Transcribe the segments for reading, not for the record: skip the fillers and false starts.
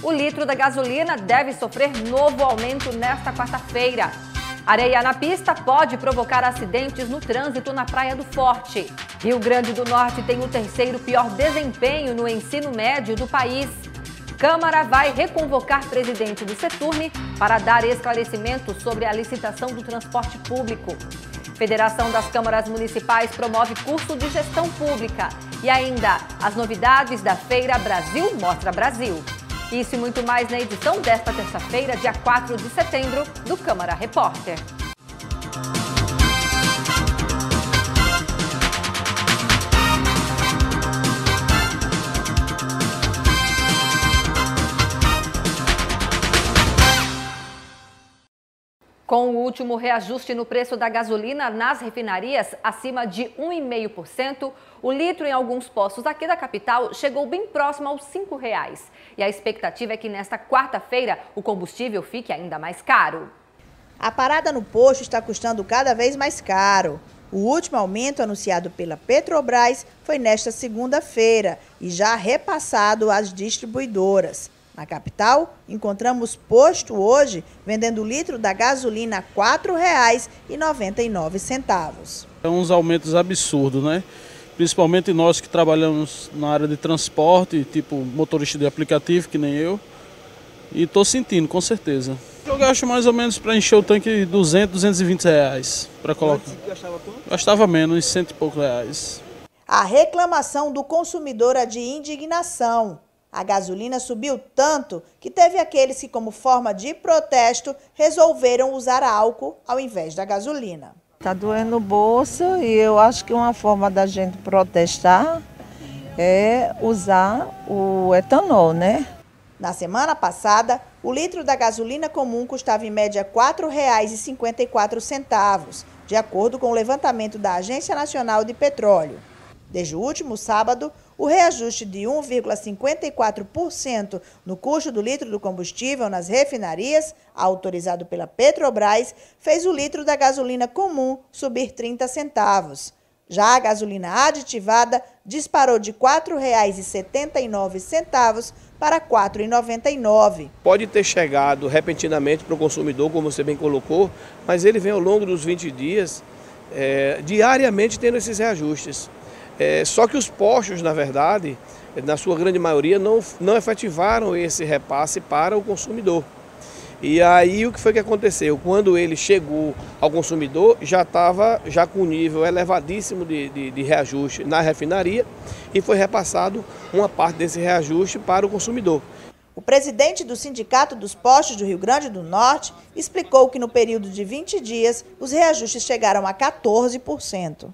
O litro da gasolina deve sofrer novo aumento nesta quarta-feira. Areia na pista pode provocar acidentes no trânsito na Praia do Forte. Rio Grande do Norte tem o terceiro pior desempenho no ensino médio do país. Câmara vai reconvocar presidente do Seturme para dar esclarecimento sobre a licitação do transporte público. Federação das Câmaras Municipais promove curso de gestão pública. E ainda as novidades da Feira Brasil Mostra Brasil. Isso e muito mais na edição desta terça-feira, dia 4 de setembro, do Câmara Repórter. Com o último reajuste no preço da gasolina nas refinarias, acima de 1,5%, o litro em alguns postos aqui da capital chegou bem próximo aos R$ 5,00. E a expectativa é que nesta quarta-feira o combustível fique ainda mais caro. A parada no posto está custando cada vez mais caro. O último aumento anunciado pela Petrobras foi nesta segunda-feira e já repassado às distribuidoras. Na capital, encontramos posto hoje vendendo o litro da gasolina a R$ 4,99. É uns aumentos absurdos, né? Principalmente nós que trabalhamos na área de transporte, tipo motorista de aplicativo, que nem eu. E estou sentindo, com certeza. Eu gasto mais ou menos para encher o tanque R$ 200, R$ 220 para colocar. Você gastava quanto? Gastava menos, R$ 100 e poucos reais. A reclamação do consumidor é de indignação. A gasolina subiu tanto que teve aqueles que, como forma de protesto, resolveram usar álcool ao invés da gasolina. Está doendo o bolso e eu acho que uma forma da gente protestar é usar o etanol, né? Na semana passada, o litro da gasolina comum custava em média R$ 4,54, de acordo com o levantamento da Agência Nacional de Petróleo. Desde o último sábado, o reajuste de 1,54% no custo do litro do combustível nas refinarias, autorizado pela Petrobras, fez o litro da gasolina comum subir 30 centavos. Já a gasolina aditivada disparou de R$ 4,79 para R$ 4,99. Pode ter chegado repentinamente para o consumidor, como você bem colocou, mas ele vem ao longo dos 20 dias, diariamente tendo esses reajustes. Só que os postos, na verdade, na sua grande maioria, não efetivaram esse repasse para o consumidor. E aí o que foi que aconteceu? Quando ele chegou ao consumidor, já estava com um nível elevadíssimo de reajuste na refinaria e foi repassado uma parte desse reajuste para o consumidor. O presidente do Sindicato dos Postos do Rio Grande do Norte explicou que no período de 20 dias os reajustes chegaram a 14%.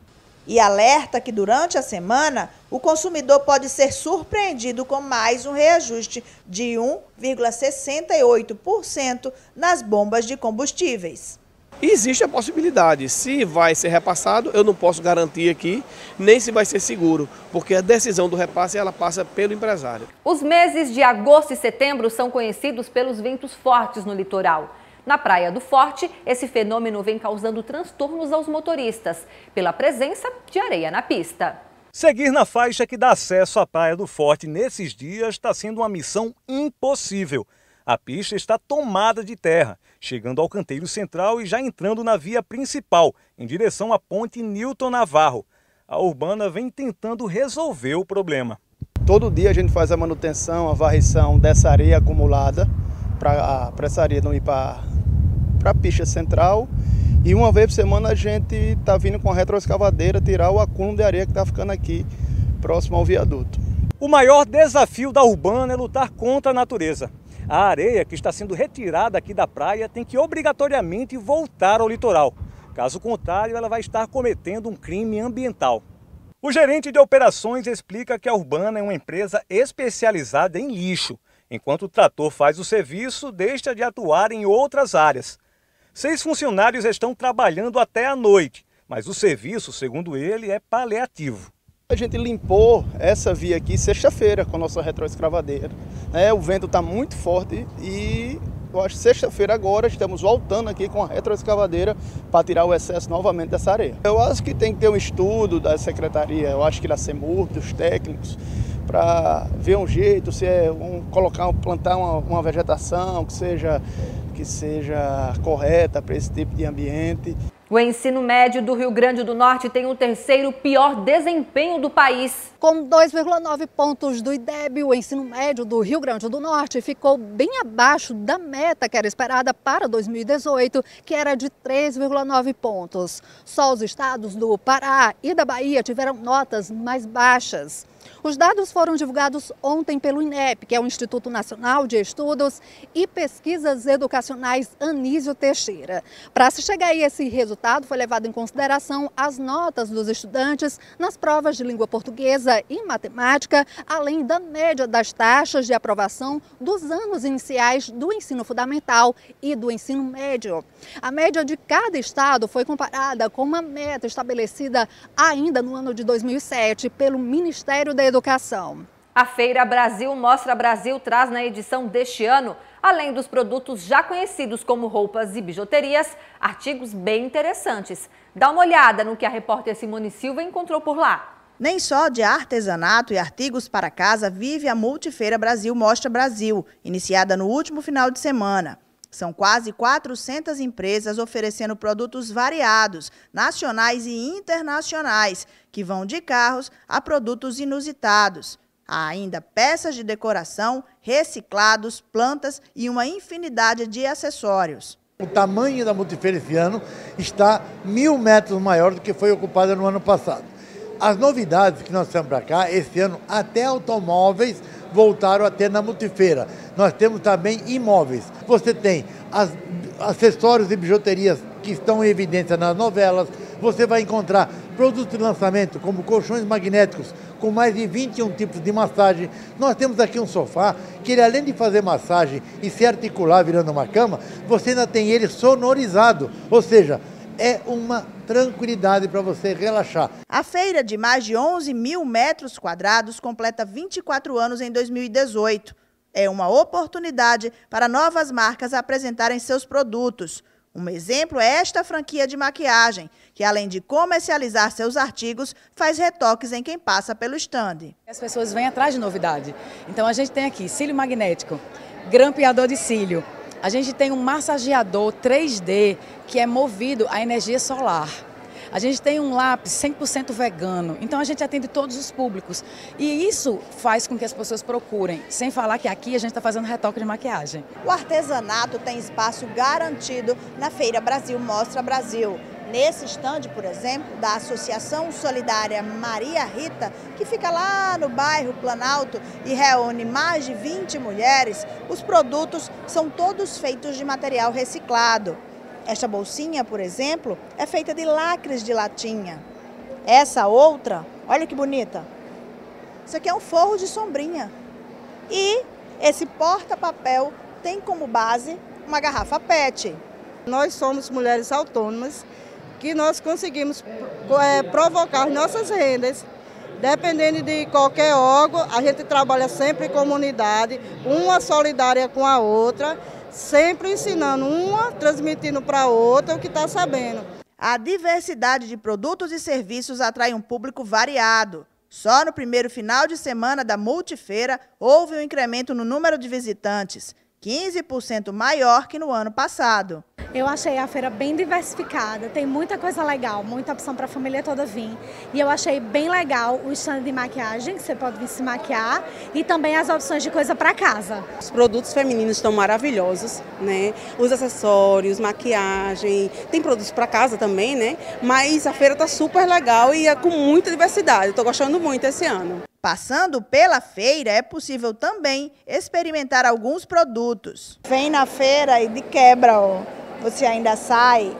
E alerta que durante a semana o consumidor pode ser surpreendido com mais um reajuste de 1,68% nas bombas de combustíveis. Existe a possibilidade, se vai ser repassado, eu não posso garantir aqui, nem se vai ser seguro, porque a decisão do repasse ela passa pelo empresário. Os meses de agosto e setembro são conhecidos pelos ventos fortes no litoral. Na Praia do Forte, esse fenômeno vem causando transtornos aos motoristas, pela presença de areia na pista. Seguir na faixa que dá acesso à Praia do Forte nesses dias está sendo uma missão impossível. A pista está tomada de terra, chegando ao canteiro central e já entrando na via principal, em direção à ponte Newton Navarro. A Urbana vem tentando resolver o problema. Todo dia a gente faz a manutenção, a varrição dessa areia acumulada, para essa areia não ir para a pista central, e uma vez por semana a gente está vindo com a retroescavadeira tirar o acúmulo de areia que está ficando aqui próximo ao viaduto. O maior desafio da Urbana é lutar contra a natureza. A areia que está sendo retirada aqui da praia tem que obrigatoriamente voltar ao litoral. Caso contrário, ela vai estar cometendo um crime ambiental. O gerente de operações explica que a Urbana é uma empresa especializada em lixo. Enquanto o trator faz o serviço, deixa de atuar em outras áreas. 6 funcionários estão trabalhando até a noite, mas o serviço, segundo ele, é paliativo. A gente limpou essa via aqui sexta-feira com a nossa retroescavadeira. O vento está muito forte e eu acho que sexta-feira agora estamos voltando aqui com a retroescavadeira para tirar o excesso novamente dessa areia. Eu acho que tem que ter um estudo da secretaria, eu acho que da CEMUR, dos técnicos, para ver um jeito, se é plantar uma vegetação que seja correta para esse tipo de ambiente. O ensino médio do Rio Grande do Norte tem o terceiro pior desempenho do país. Com 2,9 pontos do IDEB, o ensino médio do Rio Grande do Norte ficou bem abaixo da meta que era esperada para 2018, que era de 3,9 pontos. Só os estados do Pará e da Bahia tiveram notas mais baixas. Os dados foram divulgados ontem pelo INEP, que é o Instituto Nacional de Estudos e Pesquisas Educacionais Anísio Teixeira. Para se chegar a esse resultado, foi levado em consideração as notas dos estudantes nas provas de língua portuguesa e matemática, além da média das taxas de aprovação dos anos iniciais do ensino fundamental e do ensino médio. A média de cada estado foi comparada com uma meta estabelecida ainda no ano de 2007 pelo Ministério da Educação. A Feira Brasil Mostra Brasil traz na edição deste ano, além dos produtos já conhecidos como roupas e bijuterias, artigos bem interessantes. Dá uma olhada no que a repórter Simone Silva encontrou por lá. Nem só de artesanato e artigos para casa vive a Multifeira Brasil Mostra Brasil, iniciada no último final de semana. São quase 400 empresas oferecendo produtos variados, nacionais e internacionais, que vão de carros a produtos inusitados. Há ainda peças de decoração, reciclados, plantas e uma infinidade de acessórios. O tamanho da Multifeira esse ano está 1.000 metros maior do que foi ocupada no ano passado. As novidades que nós temos para cá, esse ano, até automóveis voltaram a ter na Multifeira. Nós temos também imóveis. Você tem acessórios e bijuterias que estão em evidência nas novelas. Você vai encontrar produtos de lançamento, como colchões magnéticos, com mais de 21 tipos de massagem. Nós temos aqui um sofá, que ele, além de fazer massagem e se articular virando uma cama, você ainda tem ele sonorizado, ou seja, é uma tranquilidade para você relaxar. A feira, de mais de 11.000 metros quadrados, completa 24 anos em 2018. É uma oportunidade para novas marcas apresentarem seus produtos. Um exemplo é esta franquia de maquiagem, que além de comercializar seus artigos, faz retoques em quem passa pelo estande. As pessoas vêm atrás de novidade. Então a gente tem aqui cílio magnético, grampeador de cílio. A gente tem um massageador 3D que é movido à energia solar. A gente tem um lápis 100% vegano, então a gente atende todos os públicos. E isso faz com que as pessoas procurem, sem falar que aqui a gente está fazendo retoque de maquiagem. O artesanato tem espaço garantido na Feira Brasil Mostra Brasil. Nesse estande, por exemplo, da Associação Solidária Maria Rita, que fica lá no bairro Planalto e reúne mais de 20 mulheres, os produtos são todos feitos de material reciclado. Esta bolsinha, por exemplo, é feita de lacres de latinha. Essa outra, olha que bonita. Isso aqui é um forro de sombrinha. E esse porta-papel tem como base uma garrafa PET. Nós somos mulheres autônomas que nós conseguimos provocar nossas rendas. Dependendo de qualquer órgão, a gente trabalha sempre em comunidade, uma solidária com a outra, sempre ensinando uma, transmitindo para a outra o que está sabendo. A diversidade de produtos e serviços atrai um público variado. Só no primeiro final de semana da Multifeira houve um incremento no número de visitantes, 15% maior que no ano passado. Eu achei a feira bem diversificada, tem muita coisa legal, muita opção para a família toda vir. E eu achei bem legal o stand de maquiagem, que você pode vir se maquiar, e também as opções de coisa para casa. Os produtos femininos estão maravilhosos, né? Os acessórios, maquiagem, tem produtos para casa também, né? Mas a feira está super legal e é com muita diversidade, estou gostando muito esse ano. Passando pela feira, é possível também experimentar alguns produtos. Vem na feira e de quebra, ó, você ainda sai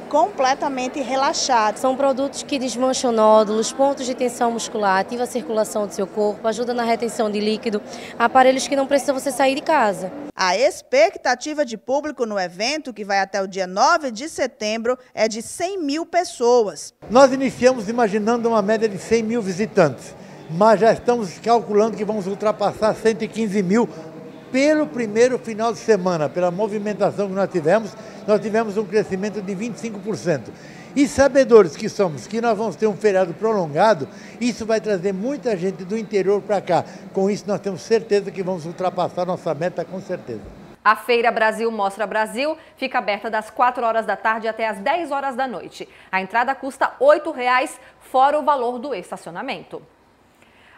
completamente relaxado. São produtos que desmancham nódulos, pontos de tensão muscular, ativa a circulação do seu corpo, ajuda na retenção de líquido, aparelhos que não precisam você sair de casa. A expectativa de público no evento, que vai até o dia 9 de setembro, é de 100.000 pessoas. Nós iniciamos imaginando uma média de 100.000 visitantes, mas já estamos calculando que vamos ultrapassar 115.000 pelo primeiro final de semana. Pela movimentação que nós tivemos um crescimento de 25%. E sabedores que somos, que nós vamos ter um feriado prolongado, isso vai trazer muita gente do interior para cá. Com isso, nós temos certeza que vamos ultrapassar nossa meta, com certeza. A Feira Brasil Mostra Brasil fica aberta das 4 horas da tarde até as 10 horas da noite. A entrada custa R$ 8,00, fora o valor do estacionamento.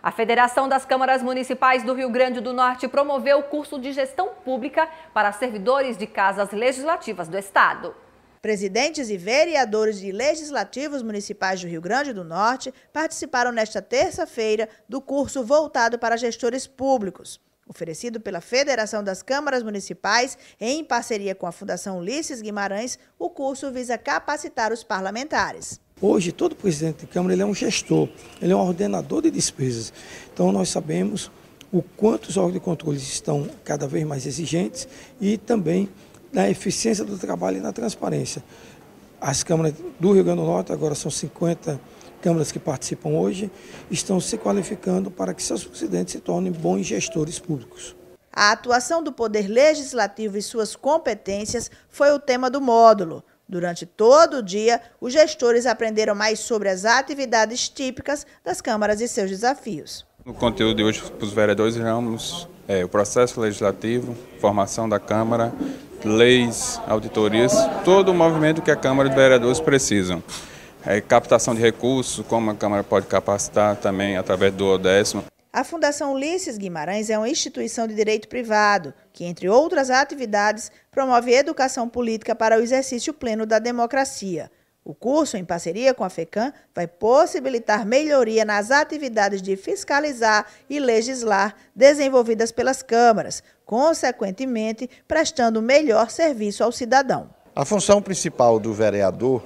A Federação das Câmaras Municipais do Rio Grande do Norte promoveu o curso de gestão pública para servidores de casas legislativas do estado. Presidentes e vereadores de legislativos municipais do Rio Grande do Norte participaram nesta terça-feira do curso voltado para gestores públicos. Oferecido pela Federação das Câmaras Municipais, em parceria com a Fundação Ulisses Guimarães, o curso visa capacitar os parlamentares. Hoje, todo presidente de Câmara ele é um gestor, ele é um ordenador de despesas. Então, nós sabemos o quanto os órgãos de controle estão cada vez mais exigentes e também na eficiência do trabalho e na transparência. As câmaras do Rio Grande do Norte, agora são 50 câmaras que participam hoje, estão se qualificando para que seus presidentes se tornem bons gestores públicos. A atuação do Poder Legislativo e suas competências foi o tema do módulo. Durante todo o dia, os gestores aprenderam mais sobre as atividades típicas das câmaras e seus desafios. No conteúdo de hoje, para os vereadores, vamos o processo legislativo, formação da Câmara, leis, auditorias, todo o movimento que a Câmara de Vereadores precisam. Captação de recursos, como a Câmara pode capacitar também através do ODESMO. A Fundação Ulisses Guimarães é uma instituição de direito privado que, entre outras atividades, promove educação política para o exercício pleno da democracia. O curso, em parceria com a FECAM, vai possibilitar melhoria nas atividades de fiscalizar e legislar desenvolvidas pelas câmaras, consequentemente, prestando melhor serviço ao cidadão. A função principal do vereador,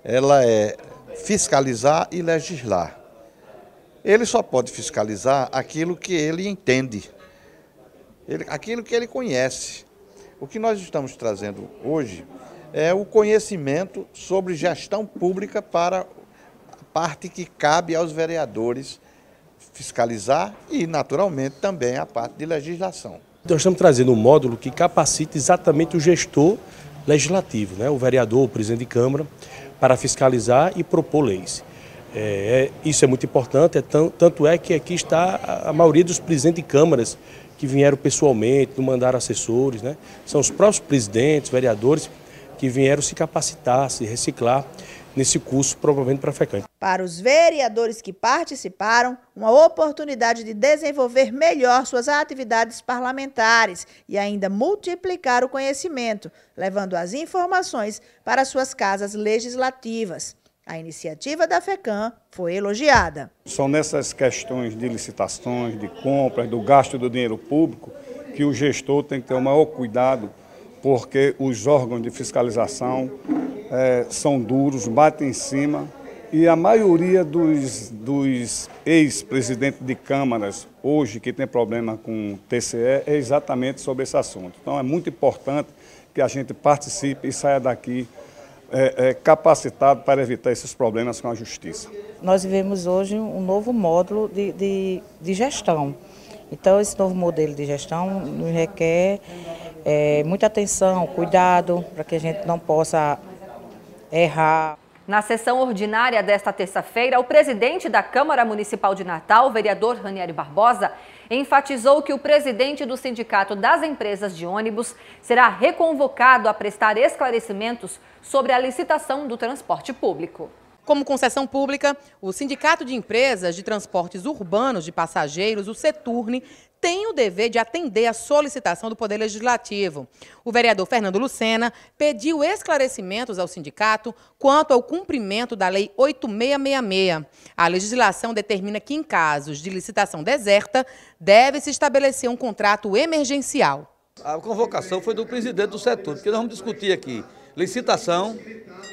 ela é fiscalizar e legislar. Ele só pode fiscalizar aquilo que ele entende, aquilo que ele conhece. O que nós estamos trazendo hoje é o conhecimento sobre gestão pública para a parte que cabe aos vereadores fiscalizar e, naturalmente, também a parte de legislação. Nós estamos trazendo um módulo que capacita exatamente o gestor legislativo, né? O vereador, o presidente de Câmara, para fiscalizar e propor leis. Isso é muito importante, tanto é que aqui está a maioria dos presidentes de câmaras que vieram pessoalmente, não mandaram assessores, né? São os próprios presidentes, vereadores, que vieram se capacitar, se reciclar nesse curso, provavelmente para a FECAM. Para os vereadores que participaram, uma oportunidade de desenvolver melhor suas atividades parlamentares e ainda multiplicar o conhecimento, levando as informações para suas casas legislativas. A iniciativa da FECAM foi elogiada. São nessas questões de licitações, de compras, do gasto do dinheiro público, que o gestor tem que ter o maior cuidado, porque os órgãos de fiscalização são duros, batem em cima, e a maioria dos ex-presidentes de câmaras, hoje, que tem problema com TCE, é exatamente sobre esse assunto. Então é muito importante que a gente participe e saia daqui capacitado para evitar esses problemas com a justiça. Nós vivemos hoje um novo módulo de gestão. Então, esse novo modelo de gestão nos requer muita atenção, cuidado, para que a gente não possa errar. Na sessão ordinária desta terça-feira, o presidente da Câmara Municipal de Natal, o vereador Ranieri Barbosa, enfatizou que o presidente do Sindicato das Empresas de Ônibus será reconvocado a prestar esclarecimentos sobre a licitação do transporte público. Como concessão pública, o Sindicato de Empresas de Transportes Urbanos de Passageiros, o Seturne, tem o dever de atender à solicitação do Poder Legislativo. O vereador Fernando Lucena pediu esclarecimentos ao sindicato quanto ao cumprimento da Lei 8666. A legislação determina que, em casos de licitação deserta, deve-se estabelecer um contrato emergencial. A convocação foi do presidente do setor, porque nós vamos discutir aqui licitação,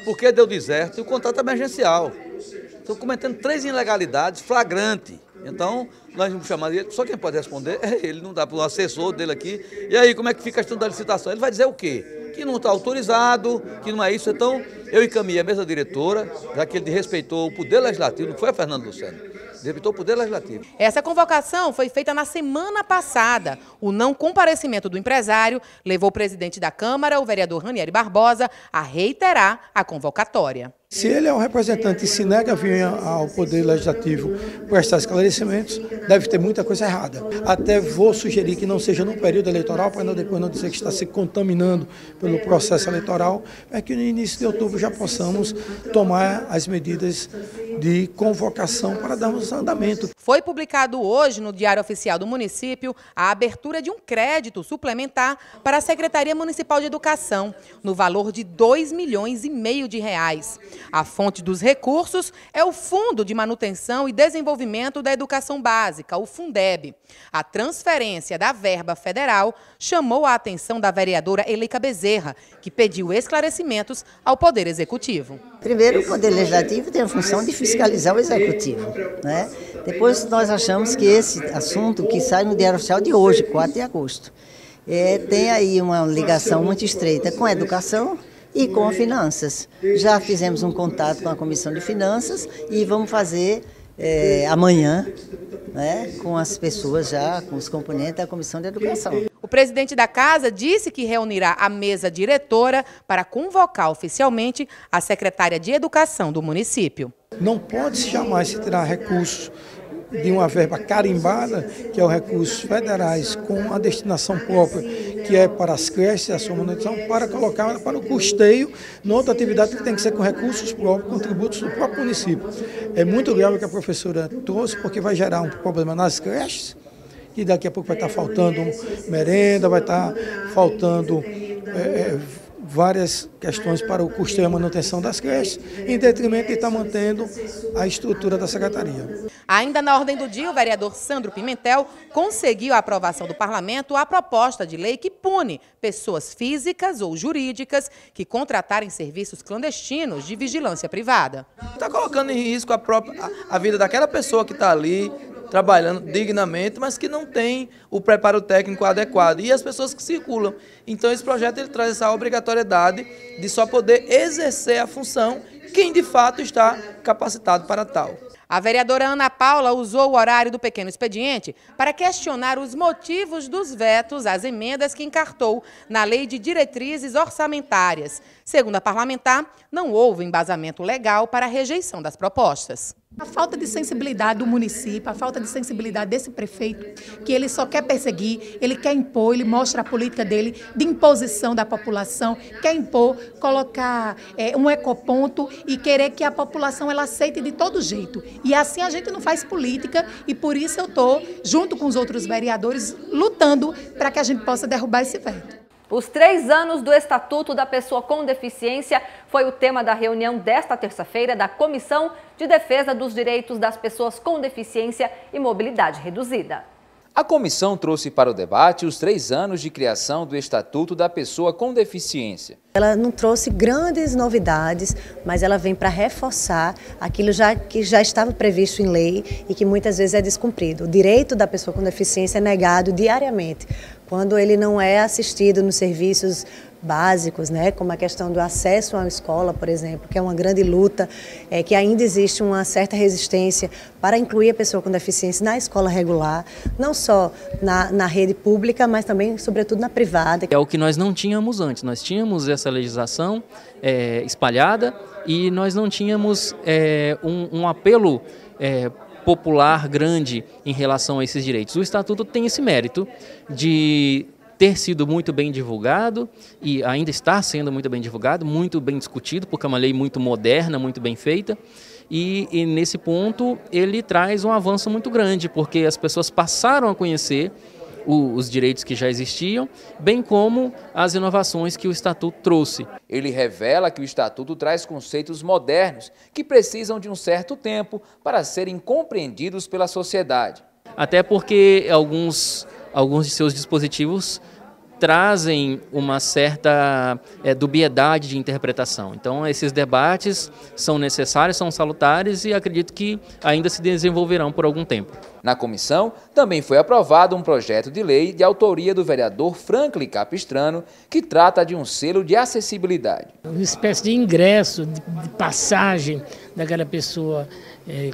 porque deu deserto e o contrato emergencial. Estão cometendo 3 ilegalidades flagrantes. Então, nós vamos chamar ele, só quem pode responder é ele, não dá para o assessor dele aqui. E aí, como é que fica a questão da licitação? Ele vai dizer o quê? Que não está autorizado, que não é isso. Então, eu encaminhei a mesa diretora, já que ele respeitou o Poder Legislativo, não foi a Fernando Lucena, respeitou o Poder Legislativo. Essa convocação foi feita na semana passada. O não comparecimento do empresário levou o presidente da Câmara, o vereador Ranieri Barbosa, a reiterar a convocatória. Se ele é um representante e se nega a vir ao Poder Legislativo prestar esclarecimentos, deve ter muita coisa errada. Até vou sugerir que não seja no período eleitoral, para depois não dizer que está se contaminando pelo processo eleitoral, mas que no início de outubro já possamos tomar as medidas de convocação para darmos andamento. Foi publicado hoje no Diário Oficial do município a abertura de um crédito suplementar para a Secretaria Municipal de Educação, no valor de R$2,5 milhões de reais. A fonte dos recursos é o Fundo de Manutenção e Desenvolvimento da Educação Básica, o Fundeb. A transferência da verba federal chamou a atenção da vereadora Eleika Bezerra, que pediu esclarecimentos ao Poder Executivo. Primeiro, o Poder Legislativo tem a função de fiscalizar o Executivo, né? Depois, nós achamos que esse assunto que sai no Diário Oficial de hoje, 4 de agosto, tem aí uma ligação muito estreita com a educação e com finanças. Já fizemos um contato com a Comissão de Finanças e vamos fazer amanhã, né, com as pessoas já, com os componentes da Comissão de Educação. O presidente da casa disse que reunirá a mesa diretora para convocar oficialmente a secretária de Educação do município. Não pode jamais se tirar recursos de uma verba carimbada, que é os recursos federais, com a destinação própria, que é para as creches, a sua manutenção, para colocar para o custeio, em outra atividade que tem que ser com recursos próprios, com tributos do próprio município. É muito grave o que a professora trouxe, porque vai gerar um problema nas creches, que daqui a pouco vai estar faltando merenda, vai estar faltando várias questões para o custeio e a manutenção das creches, em detrimento de estar mantendo a estrutura da secretaria. Ainda na ordem do dia, o vereador Sandro Pimentel conseguiu a aprovação do parlamento a proposta de lei que pune pessoas físicas ou jurídicas que contratarem serviços clandestinos de vigilância privada. Está colocando em risco a vida daquela pessoa que está ali, trabalhando dignamente, mas que não tem o preparo técnico adequado. E as pessoas que circulam. Então esse projeto ele traz essa obrigatoriedade de só poder exercer a função quem de fato está capacitado para tal. A vereadora Ana Paula usou o horário do pequeno expediente para questionar os motivos dos vetos às emendas que encartou na Lei de Diretrizes Orçamentárias. Segundo a parlamentar, não houve embasamento legal para a rejeição das propostas. A falta de sensibilidade do município, a falta de sensibilidade desse prefeito, que ele só quer perseguir, ele quer impor, ele mostra a política dele de imposição da população, quer impor, colocar um ecoponto e querer que a população ela aceite de todo jeito. E assim a gente não faz política e por isso eu estou, junto com os outros vereadores, lutando para que a gente possa derrubar esse veto. Os 3 anos do Estatuto da Pessoa com Deficiência foi o tema da reunião desta terça-feira da Comissão de Defesa dos Direitos das Pessoas com Deficiência e Mobilidade Reduzida. A comissão trouxe para o debate os 3 anos de criação do Estatuto da Pessoa com Deficiência. Ela não trouxe grandes novidades, mas ela vem para reforçar aquilo que já estava previsto em lei e que muitas vezes é descumprido. O direito da pessoa com deficiência é negado diariamente, quando ele não é assistido nos serviços básicos, né, como a questão do acesso à escola, por exemplo, que é uma grande luta, que ainda existe uma certa resistência para incluir a pessoa com deficiência na escola regular, não só na rede pública, mas também, sobretudo, na privada. É o que nós não tínhamos antes, nós tínhamos essa legislação espalhada e nós não tínhamos um apelo popular grande em relação a esses direitos. O Estatuto tem esse mérito de ter sido muito bem divulgado e ainda está sendo muito bem divulgado, muito bem discutido, porque é uma lei muito moderna, muito bem feita. E nesse ponto ele traz um avanço muito grande, porque as pessoas passaram a conhecer os direitos que já existiam, bem como as inovações que o Estatuto trouxe. Ele revela que o Estatuto traz conceitos modernos que precisam de um certo tempo para serem compreendidos pela sociedade. Até porque alguns de seus dispositivos trazem uma certa dubiedade de interpretação. Então, esses debates são necessários, são salutares e acredito que ainda se desenvolverão por algum tempo. Na comissão, também foi aprovado um projeto de lei de autoria do vereador Franklin Capistrano, que trata de um selo de acessibilidade. Uma espécie de ingresso, de passagem daquela pessoa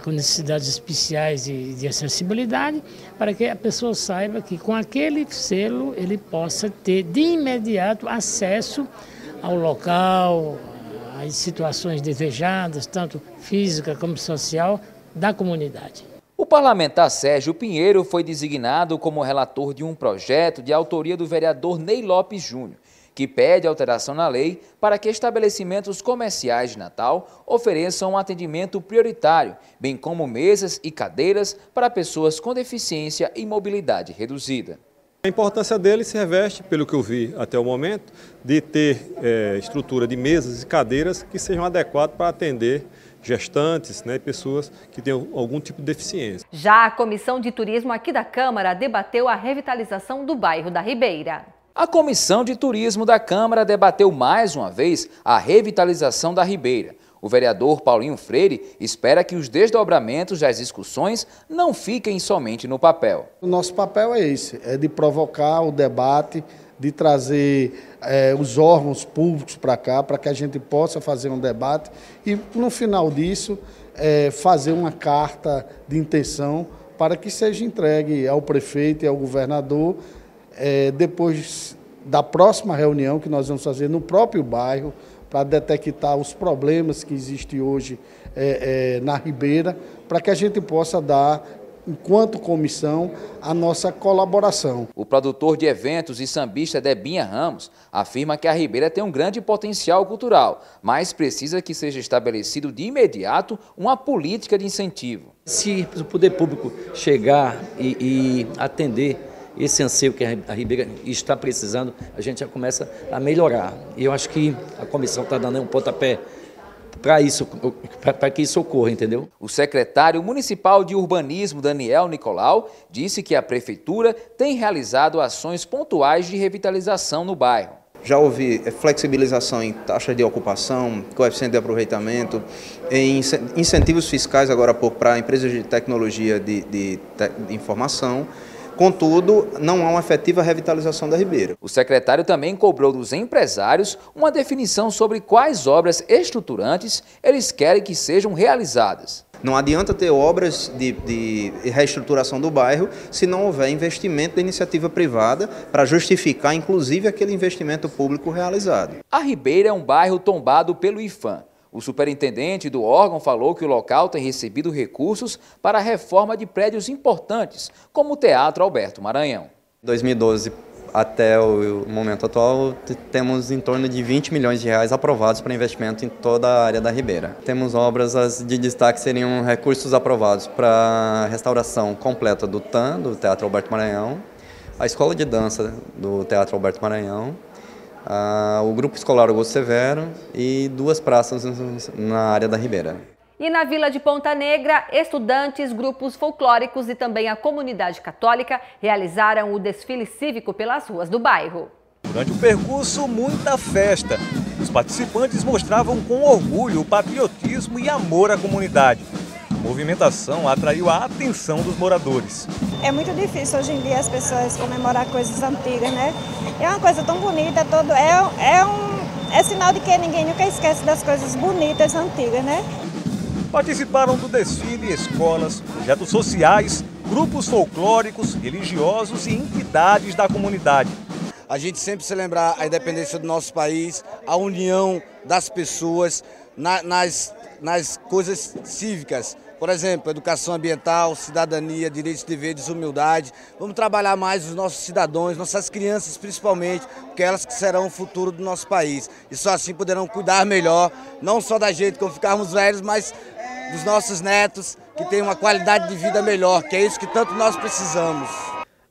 com necessidades especiais de acessibilidade, para que a pessoa saiba que com aquele selo ele possa ter de imediato acesso ao local, as situações desejadas, tanto física como social, da comunidade. O parlamentar Sérgio Pinheiro foi designado como relator de um projeto de autoria do vereador Ney Lopes Júnior, que pede alteração na lei para que estabelecimentos comerciais de Natal ofereçam um atendimento prioritário, bem como mesas e cadeiras para pessoas com deficiência e mobilidade reduzida. A importância dele se reveste, pelo que eu vi até o momento, de ter estrutura de mesas e cadeiras que sejam adequadas para atender gestantes, né, pessoas que tenham algum tipo de deficiência. Já a Comissão de Turismo aqui da Câmara debateu a revitalização do bairro da Ribeira. A Comissão de Turismo da Câmara debateu mais uma vez a revitalização da Ribeira. O vereador Paulinho Freire espera que os desdobramentos das discussões não fiquem somente no papel. O nosso papel é esse, é de provocar o debate, de trazer os órgãos públicos para cá, para que a gente possa fazer um debate e, no final disso, fazer uma carta de intenção para que seja entregue ao prefeito e ao governador, depois da próxima reunião que nós vamos fazer no próprio bairro, para detectar os problemas que existem hoje na Ribeira, para que a gente possa dar, enquanto comissão, a nossa colaboração. O produtor de eventos e sambista Debinha Ramos afirma que a Ribeira tem um grande potencial cultural, mas precisa que seja estabelecido de imediato uma política de incentivo. Se o poder público chegar e atender esse anseio que a Ribeira está precisando, a gente já começa a melhorar. E eu acho que a comissão está dando um pontapé para que isso ocorra, entendeu? O secretário municipal de urbanismo, Daniel Nicolau, disse que a prefeitura tem realizado ações pontuais de revitalização no bairro. Já houve flexibilização em taxas de ocupação, coeficiente de aproveitamento, em incentivos fiscais agora há pouco para empresas de tecnologia de informação. Contudo, não há uma efetiva revitalização da Ribeira. O secretário também cobrou dos empresários uma definição sobre quais obras estruturantes eles querem que sejam realizadas. Não adianta ter obras de reestruturação do bairro se não houver investimento da iniciativa privada para justificar, inclusive, aquele investimento público realizado. A Ribeira é um bairro tombado pelo IFAM. O superintendente do órgão falou que o local tem recebido recursos para a reforma de prédios importantes, como o Teatro Alberto Maranhão. 2012 até o momento atual, temos em torno de 20 milhões de reais aprovados para investimento em toda a área da Ribeira. Temos obras de destaque, seriam recursos aprovados para a restauração completa do TAM, do Teatro Alberto Maranhão, a Escola de Dança do Teatro Alberto Maranhão, o Grupo Escolar Augusto Severo e 2 praças na área da Ribeira. E na Vila de Ponta Negra, estudantes, grupos folclóricos e também a comunidade católica realizaram o desfile cívico pelas ruas do bairro. Durante o percurso, muita festa. Os participantes mostravam com orgulho o patriotismo e amor à comunidade. A movimentação atraiu a atenção dos moradores. É muito difícil hoje em dia as pessoas comemorar coisas antigas, né? É uma coisa tão bonita, é sinal de que ninguém nunca esquece das coisas bonitas antigas, né? Participaram do desfile escolas, projetos sociais, grupos folclóricos, religiosos e entidades da comunidade. A gente sempre se lembrar a independência do nosso país, a união das pessoas nas coisas cívicas. Por exemplo, educação ambiental, cidadania, direitos, deveres, humildade. Vamos trabalhar mais os nossos cidadãos, nossas crianças principalmente, porque elas que serão o futuro do nosso país. E só assim poderão cuidar melhor, não só da gente quando ficarmos velhos, mas dos nossos netos, que tenham uma qualidade de vida melhor, que é isso que tanto nós precisamos.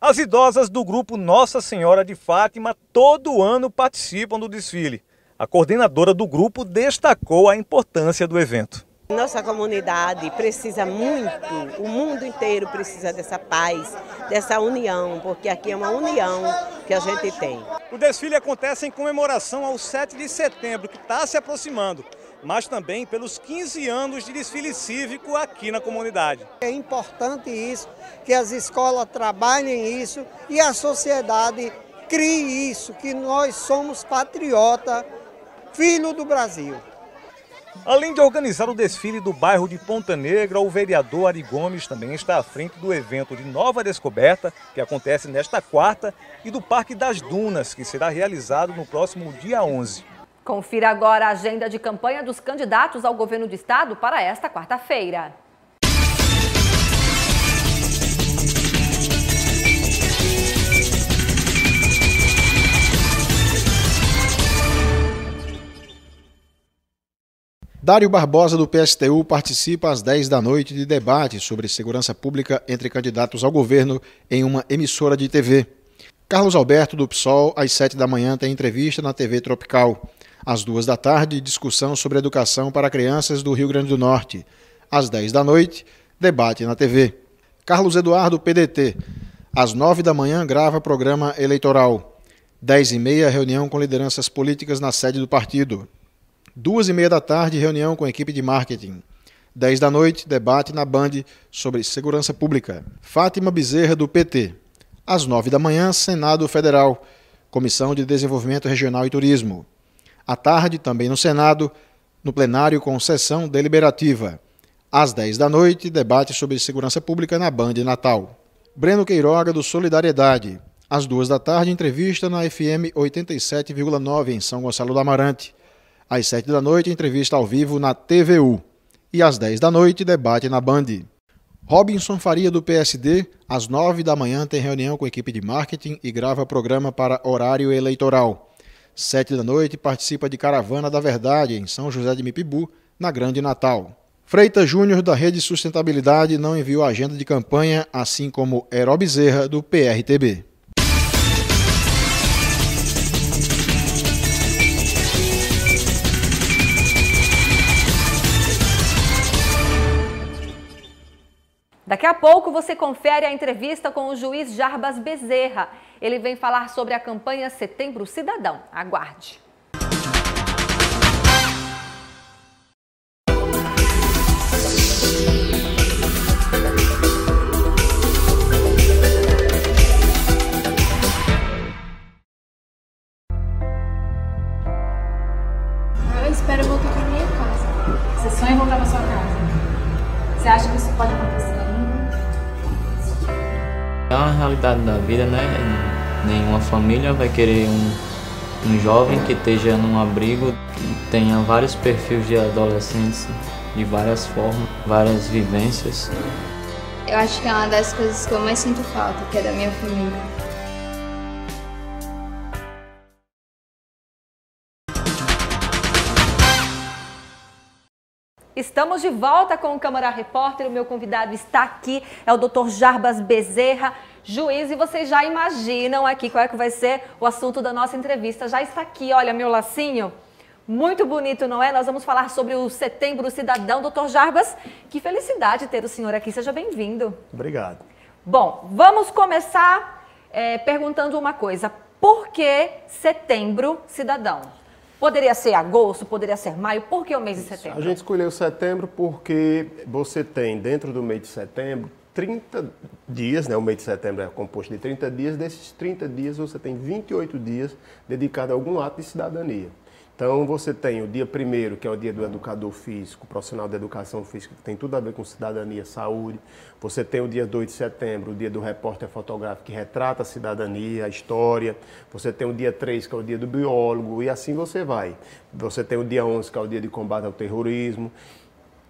As idosas do grupo Nossa Senhora de Fátima todo ano participam do desfile. A coordenadora do grupo destacou a importância do evento. Nossa comunidade precisa muito, o mundo inteiro precisa dessa paz, dessa união, porque aqui é uma união que a gente tem. O desfile acontece em comemoração ao 7 de setembro, que está se aproximando, mas também pelos 15 anos de desfile cívico aqui na comunidade. É importante isso, que as escolas trabalhem isso e a sociedade crie isso, que nós somos patriotas, filho do Brasil. Além de organizar o desfile do bairro de Ponta Negra, o vereador Ari Gomes também está à frente do evento de Nova Descoberta, que acontece nesta quarta, e do Parque das Dunas, que será realizado no próximo dia 11. Confira agora a agenda de campanha dos candidatos ao governo do estado para esta quarta-feira. Dário Barbosa, do PSTU, participa às 10 da noite de debate sobre segurança pública entre candidatos ao governo em uma emissora de TV. Carlos Alberto, do PSOL, às 7 da manhã, tem entrevista na TV Tropical. Às 2 da tarde, discussão sobre educação para crianças do Rio Grande do Norte. Às 10 da noite, debate na TV. Carlos Eduardo, PDT. Às 9 da manhã, grava programa eleitoral. 10h30, reunião com lideranças políticas na sede do partido. 2h30 da tarde, reunião com a equipe de marketing. 10 da noite, debate na Band sobre segurança pública. Fátima Bezerra, do PT. Às 9 da manhã, Senado Federal, Comissão de Desenvolvimento Regional e Turismo. À tarde, também no Senado, no plenário com sessão deliberativa. Às 10 da noite, debate sobre segurança pública na Band Natal. Breno Queiroga, do Solidariedade. Às 2 da tarde, entrevista na FM 87,9 em São Gonçalo do Amarante. Às 7 da noite, entrevista ao vivo na TVU. E às 10 da noite, debate na Band. Robinson Faria, do PSD, às 9 da manhã tem reunião com a equipe de marketing e grava programa para horário eleitoral. 7 da noite, participa de Caravana da Verdade, em São José de Mipibu, na Grande Natal. Freitas Júnior, da Rede Sustentabilidade, não enviou agenda de campanha, assim como Heró Bezerra, do PRTB. Daqui a pouco você confere a entrevista com o juiz Jarbas Bezerra. Ele vem falar sobre a campanha Setembro Cidadão. Aguarde. Eu espero voltar para minha casa. Você sonha em voltar para sua casa? Você acha que isso pode acontecer? É uma realidade da vida, né? Nenhuma família vai querer um jovem que esteja num abrigo, que tenha vários perfis de adolescentes, de várias formas, várias vivências. Eu acho que é uma das coisas que eu mais sinto falta, que é da minha família. Estamos de volta com o Câmara Repórter. O meu convidado está aqui, é o Dr. Jarbas Bezerra, juiz, e vocês já imaginam aqui qual é que vai ser o assunto da nossa entrevista. Já está aqui, olha, meu lacinho, muito bonito, não é? Nós vamos falar sobre o Setembro Cidadão. Dr. Jarbas, que felicidade ter o senhor aqui, seja bem-vindo. Obrigado. Bom, vamos começar perguntando uma coisa, por que Setembro Cidadão? Poderia ser agosto, poderia ser maio, por que o mês de setembro? A gente escolheu setembro porque você tem, dentro do mês de setembro, 30 dias, né? O mês de setembro é composto de 30 dias, desses 30 dias você tem 28 dias dedicados a algum ato de cidadania. Então você tem o dia 1º, que é o dia do educador físico, profissional de educação física, que tem tudo a ver com cidadania, saúde. Você tem o dia 2 de setembro, o dia do repórter fotográfico, que retrata a cidadania, a história. Você tem o dia 3, que é o dia do biólogo, e assim você vai. Você tem o dia 11, que é o dia de combate ao terrorismo.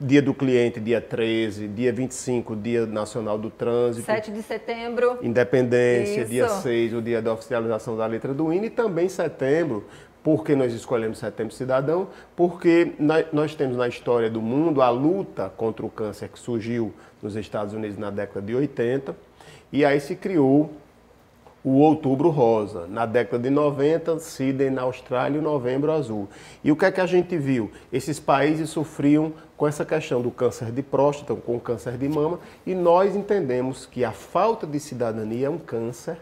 Dia do cliente, dia 13, dia 25, dia nacional do trânsito. 7 de setembro. Independência, Isso. dia 6, o dia da oficialização da letra do hino, e também setembro. Por que nós escolhemos Setembro Cidadão? Porque nós temos na história do mundo a luta contra o câncer que surgiu nos Estados Unidos na década de 80, e aí se criou o Outubro Rosa. Na década de 90, Sydney na Austrália, o Novembro Azul. E o que é que a gente viu? Esses países sofriam com essa questão do câncer de próstata, com o câncer de mama, e nós entendemos que a falta de cidadania é um câncer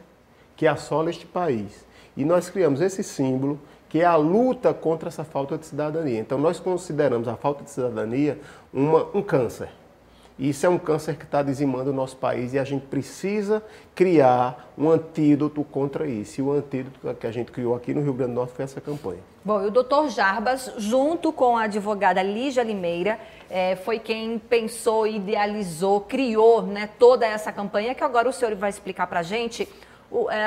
que assola este país. E nós criamos esse símbolo, que é a luta contra essa falta de cidadania. Então, nós consideramos a falta de cidadania um câncer. E isso é um câncer que está dizimando o nosso país e a gente precisa criar um antídoto contra isso. E o antídoto que a gente criou aqui no Rio Grande do Norte foi essa campanha. Bom, e o Dr. Jarbas, junto com a advogada Lígia Limeira, foi quem pensou, idealizou, criou, né, toda essa campanha, que agora o senhor vai explicar para a gente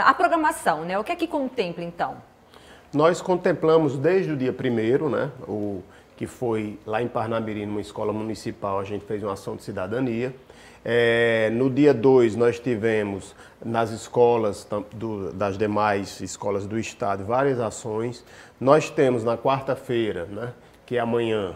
a programação, né? O que é que contempla, então? Nós contemplamos desde o dia 1º, né, que foi lá em Parnamirim, numa escola municipal, a gente fez uma ação de cidadania. No dia 2, nós tivemos nas escolas das demais escolas do estado várias ações. Nós temos na quarta-feira, né, que é amanhã,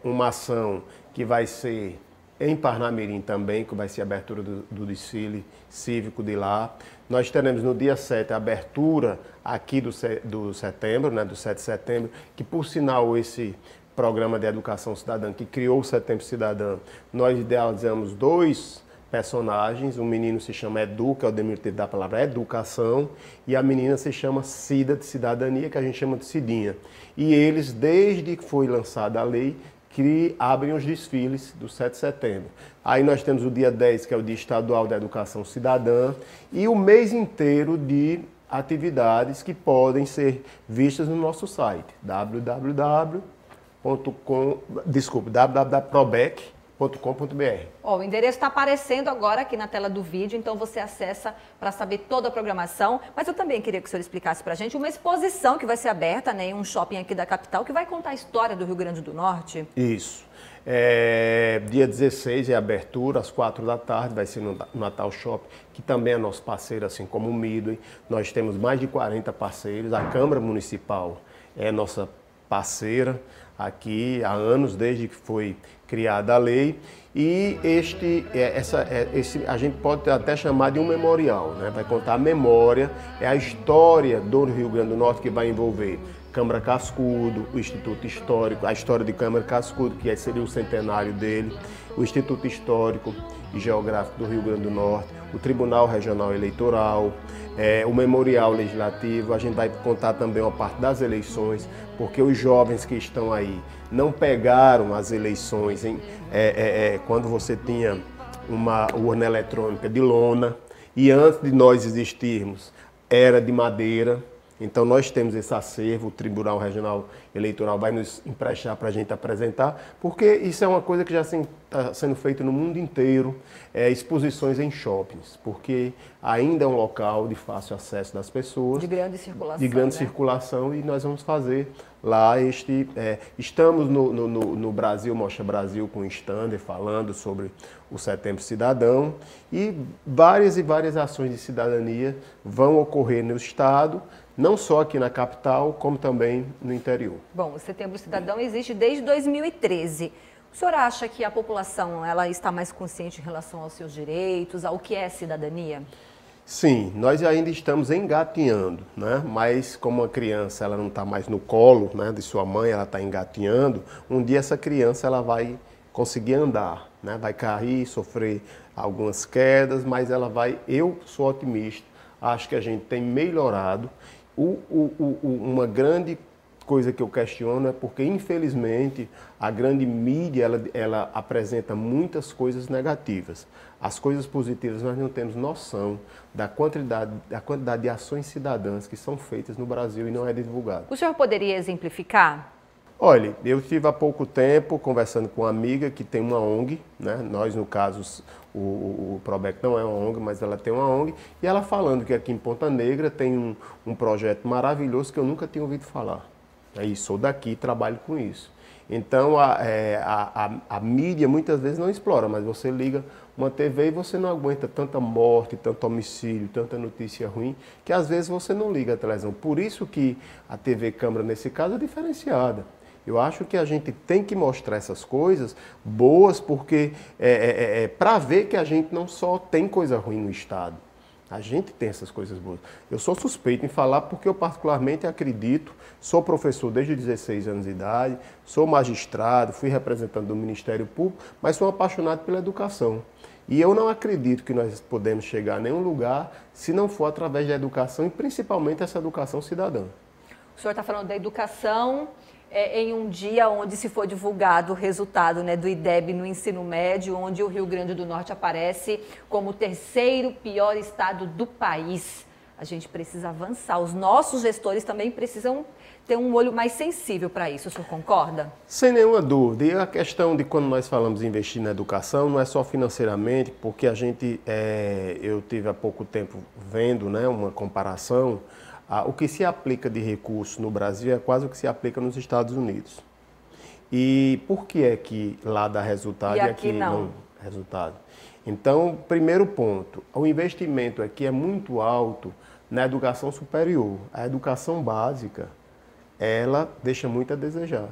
uma ação que vai ser em Parnamirim também, que vai ser a abertura do desfile cívico de lá. Nós teremos no dia 7 a abertura aqui do setembro, né, do 7 de setembro, que por sinal esse programa de educação cidadã que criou o Setembro Cidadã, nós idealizamos 2 personagens, um menino se chama Edu, que é o diminutivo da palavra educação, e a menina se chama Cida, de cidadania, que a gente chama de Cidinha. E eles, desde que foi lançada a lei, que abrem os desfiles do 7 de setembro. Aí nós temos o dia 10, que é o Dia Estadual da Educação Cidadã, e o mês inteiro de atividades que podem ser vistas no nosso site, www.probec.com.br. O endereço está aparecendo agora aqui na tela do vídeo, então você acessa para saber toda a programação. Mas eu também queria que o senhor explicasse para a gente uma exposição que vai ser aberta, né, em um shopping aqui da capital, que vai contar a história do Rio Grande do Norte. Isso. Dia 16 é a abertura, às 4 da tarde, vai ser no Natal Shopping, que também é nosso parceiro, assim como o Midway. Nós temos mais de 40 parceiros, a Câmara Municipal é nossa parceira aqui há anos, desde que foi criada a lei, e a gente pode até chamar de um memorial, né? Vai contar a memória, é a história do Rio Grande do Norte, que vai envolver Câmara Cascudo, o Instituto Histórico, a história de Câmara Cascudo, que seria o centenário dele, o Instituto Histórico e Geográfico do Rio Grande do Norte, o Tribunal Regional Eleitoral, o Memorial Legislativo. A gente vai contar também uma parte das eleições, porque os jovens que estão aí não pegaram as eleições quando você tinha uma urna eletrônica de lona, e antes de nós existirmos era de madeira. Então nós temos esse acervo, o Tribunal Regional Eleitoral vai nos emprestar para a gente apresentar, porque isso é uma coisa que já está sendo feita no mundo inteiro, exposições em shoppings, porque ainda é um local de fácil acesso das pessoas. De grande circulação. De grande circulação, e nós vamos fazer lá estamos no Brasil, Mostra Brasil, com o Stander, falando sobre o Setembro Cidadão, e várias ações de cidadania vão ocorrer no estado, não só aqui na capital, como também no interior. Bom, o Setembro Cidadão existe desde 2013. O senhor acha que a população ela está mais consciente em relação aos seus direitos, ao que é cidadania? Sim, nós ainda estamos engatinhando, né? Mas como a criança ela não está mais no colo, né, de sua mãe, ela está engatinhando, um dia essa criança ela vai conseguir andar, né? Vai cair, sofrer algumas quedas, mas eu sou otimista, acho que a gente tem melhorado. Uma grande coisa que eu questiono é porque, infelizmente, a grande mídia ela apresenta muitas coisas negativas. As coisas positivas nós não temos noção da quantidade de ações cidadãs que são feitas no Brasil e não é divulgado. O senhor poderia exemplificar? Olha, eu estive há pouco tempo conversando com uma amiga que tem uma ONG, né? Nós, no caso, o Probec não é uma ONG, mas ela tem uma ONG, e ela falando que aqui em Ponta Negra tem um projeto maravilhoso que eu nunca tinha ouvido falar. E sou daqui e trabalho com isso. Então, a mídia muitas vezes não explora, mas você liga uma TV e você não aguenta tanta morte, tanto homicídio, tanta notícia ruim, que às vezes você não liga a televisão. Por isso que a TV Câmara, nesse caso, é diferenciada. Eu acho que a gente tem que mostrar essas coisas boas, porque para ver que a gente não só tem coisa ruim no Estado. A gente tem essas coisas boas. Eu sou suspeito em falar porque eu particularmente acredito, sou professor desde 16 anos de idade, sou magistrado, fui representante do Ministério Público, mas sou apaixonado pela educação. E eu não acredito que nós podemos chegar a nenhum lugar se não for através da educação, e principalmente essa educação cidadã. O senhor está falando da educação em um dia onde se foi divulgado o resultado, né, do IDEB no ensino médio, onde o Rio Grande do Norte aparece como o terceiro pior estado do país. A gente precisa avançar. Os nossos gestores também precisam ter um olho mais sensível para isso. O senhor concorda? Sem nenhuma dúvida. E a questão de quando nós falamos em investir na educação não é só financeiramente, porque eu tive há pouco tempo vendo, né, uma comparação. O que se aplica de recurso no Brasil é quase o que se aplica nos Estados Unidos. E por que é que lá dá resultado e aqui não dá resultado? Então, primeiro ponto, o investimento aqui é muito alto na educação superior. A educação básica, ela deixa muito a desejar.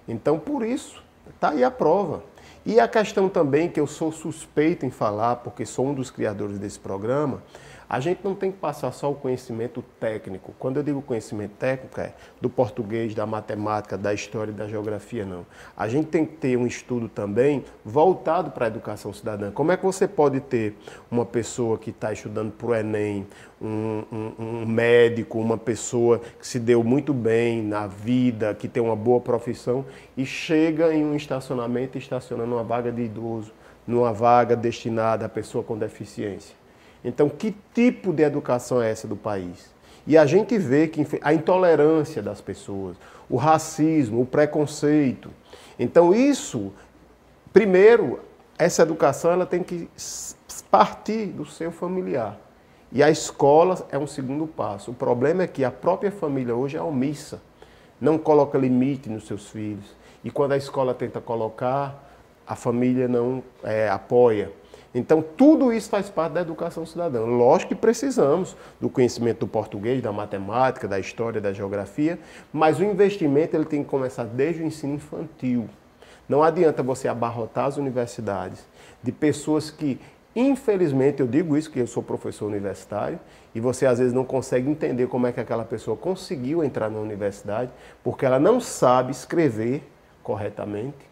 Então, por isso, está aí a prova. E a questão também, que eu sou suspeito em falar, porque sou um dos criadores desse programa, a gente não tem que passar só o conhecimento técnico. Quando eu digo conhecimento técnico, é do português, da matemática, da história e da geografia, não. A gente tem que ter um estudo também voltado para a educação cidadã. Como é que você pode ter uma pessoa que está estudando para o Enem, um médico, uma pessoa que se deu muito bem na vida, que tem uma boa profissão, e chega em um estacionamento e estaciona numa vaga de idoso, numa vaga destinada à pessoa com deficiência? Então, que tipo de educação é essa do país? E a gente vê que a intolerância das pessoas, o racismo, o preconceito. Então, isso, primeiro, essa educação ela tem que partir do seu familiar. E a escola é um segundo passo. O problema é que a própria família hoje é omissa, não coloca limite nos seus filhos. E quando a escola tenta colocar, a família não apoia. Então, tudo isso faz parte da educação cidadã. Lógico que precisamos do conhecimento do português, da matemática, da história, da geografia, mas o investimento ele tem que começar desde o ensino infantil. Não adianta você abarrotar as universidades de pessoas que, infelizmente, eu digo isso, que eu sou professor universitário, e você às vezes não consegue entender como é que aquela pessoa conseguiu entrar na universidade, porque ela não sabe escrever corretamente,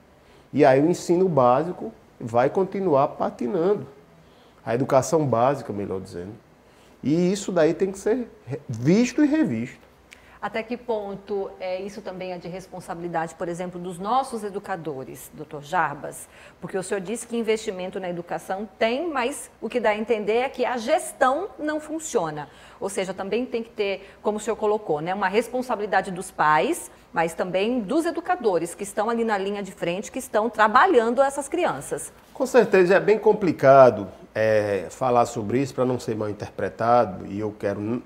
e aí o ensino básico vai continuar patinando. A educação básica, melhor dizendo. E isso daí tem que ser visto e revisto. Até que ponto isso também é de responsabilidade, por exemplo, dos nossos educadores, doutor Jarbas? Porque o senhor disse que investimento na educação tem, mas o que dá a entender é que a gestão não funciona. Ou seja, também tem que ter, como o senhor colocou, né, uma responsabilidade dos pais, mas também dos educadores que estão ali na linha de frente, que estão trabalhando essas crianças. Com certeza é bem complicado falar sobre isso para não ser mal interpretado, e eu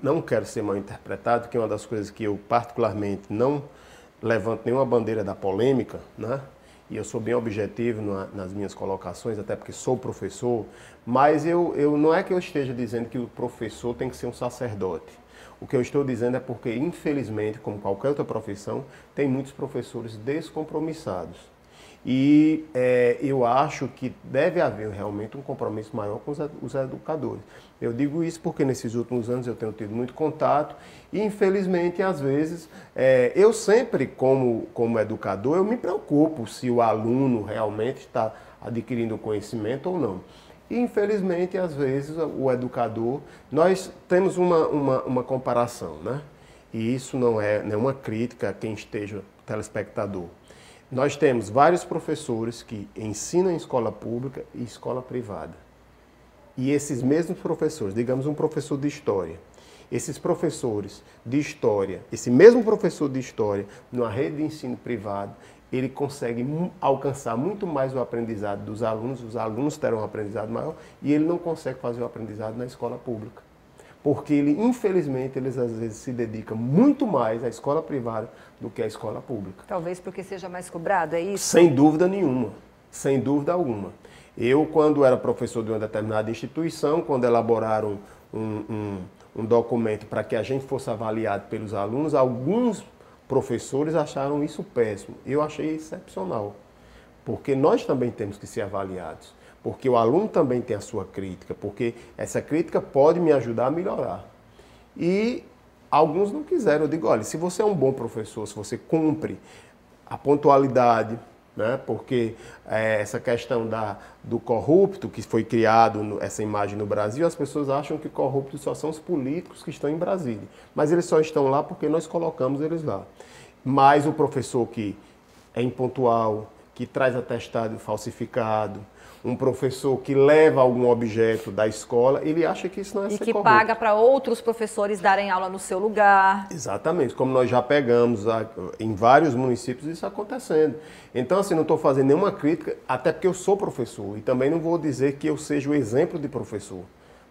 não quero ser mal interpretado, que é uma das coisas que eu particularmente não levanto nenhuma bandeira da polêmica, né? E eu sou bem objetivo nas minhas colocações, até porque sou professor, mas eu não é que eu esteja dizendo que o professor tem que ser um sacerdote. O que eu estou dizendo é porque, infelizmente, como qualquer outra profissão, tem muitos professores descompromissados. E eu acho que deve haver realmente um compromisso maior com os educadores. Eu digo isso porque nesses últimos anos eu tenho tido muito contato e, infelizmente, às vezes, eu sempre, como educador, eu me preocupo se o aluno realmente está adquirindo conhecimento ou não. E, infelizmente, às vezes, o educador, nós temos uma comparação, né? E isso não é nenhuma crítica a quem esteja telespectador. Nós temos vários professores que ensinam em escola pública e escola privada. E esses mesmos professores, digamos um professor de história, esses professores de história, esse mesmo professor de história, numa rede de ensino privado, ele consegue alcançar muito mais o aprendizado dos alunos, os alunos terão um aprendizado maior, e ele não consegue fazer o aprendizado na escola pública. Porque infelizmente, eles às vezes se dedicam muito mais à escola privada do que à escola pública. Talvez porque seja mais cobrado, é isso? Sem dúvida nenhuma, sem dúvida alguma. Eu, quando era professor de uma determinada instituição, quando elaboraram um documento para que a gente fosse avaliado pelos alunos, alguns professores acharam isso péssimo. Eu achei excepcional, porque nós também temos que ser avaliados. Porque o aluno também tem a sua crítica, porque essa crítica pode me ajudar a melhorar. E alguns não quiseram. Eu digo, olha, se você é um bom professor, se você cumpre a pontualidade, né, porque essa questão do corrupto, que foi criado essa imagem no Brasil, as pessoas acham que corruptos só são os políticos que estão em Brasília. Mas eles só estão lá porque nós colocamos eles lá. Mas o professor que é impontual, que traz atestado falsificado, um professor que leva algum objeto da escola, ele acha que isso não é ser corrupto. E que paga para outros professores darem aula no seu lugar. Exatamente, como nós já pegamos em vários municípios isso acontecendo. Então, assim, não estou fazendo nenhuma crítica, até porque eu sou professor, e também não vou dizer que eu seja o exemplo de professor,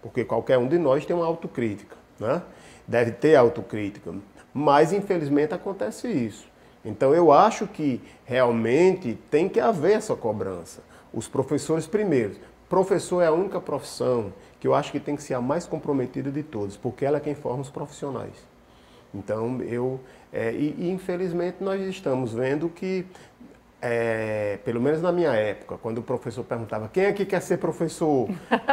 porque qualquer um de nós tem uma autocrítica. né? Deve ter autocrítica, mas infelizmente acontece isso. Então eu acho que realmente tem que haver essa cobrança. Os professores primeiro. Professor é a única profissão que eu acho que tem que ser a mais comprometida de todas, porque ela é quem forma os profissionais. Então infelizmente nós estamos vendo que, pelo menos na minha época, quando o professor perguntava quem aqui quer ser professor,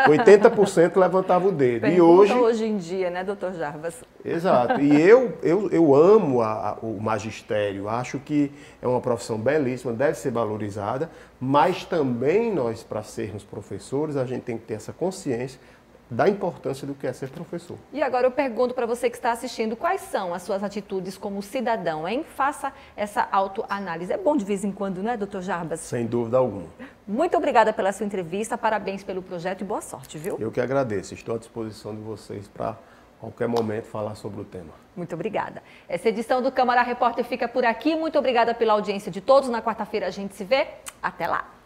80% levantava o dedo. Pergunta e hoje em dia, né, doutor Jarbas? Exato. E eu amo o magistério, acho que é uma profissão belíssima, deve ser valorizada, mas também nós, para sermos professores, a gente tem que ter essa consciência da importância do que é ser professor. E agora eu pergunto para você que está assistindo, quais são as suas atitudes como cidadão, hein? Faça essa autoanálise. É bom de vez em quando, não é, doutor Jarbas? Sem dúvida alguma. Muito obrigada pela sua entrevista, parabéns pelo projeto e boa sorte, viu? Eu que agradeço, estou à disposição de vocês para qualquer momento falar sobre o tema. Muito obrigada. Essa edição do Câmara Repórter fica por aqui. Muito obrigada pela audiência de todos. Na quarta-feira a gente se vê. Até lá.